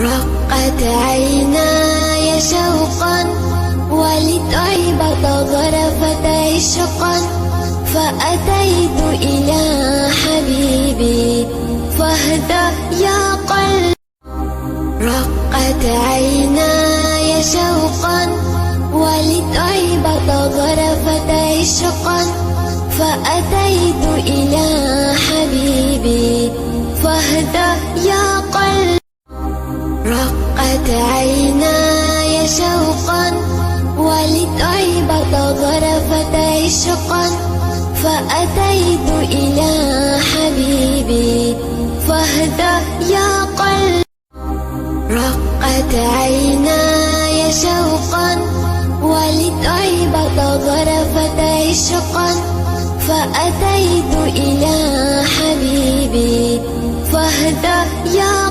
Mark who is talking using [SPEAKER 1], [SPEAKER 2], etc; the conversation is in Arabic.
[SPEAKER 1] رقت عيناي شوقا ولطيبة غرفت عشقا فأتيت إلى حبيبي فاهدى يا قلبي. رقت عيناي شوقا ولطيبة غرفت عشقا فأتيت إلى حبيبي فاهدى يا قلبي. رقت عيناي شوقا ولطيبة غرفت عشقا فأتيت إلى حبيبي فاهدى يا قلبي. رقت عيناي شوقا ولطيبة غرفت عشقا فأتيت إلى حبيبي فاهدى يا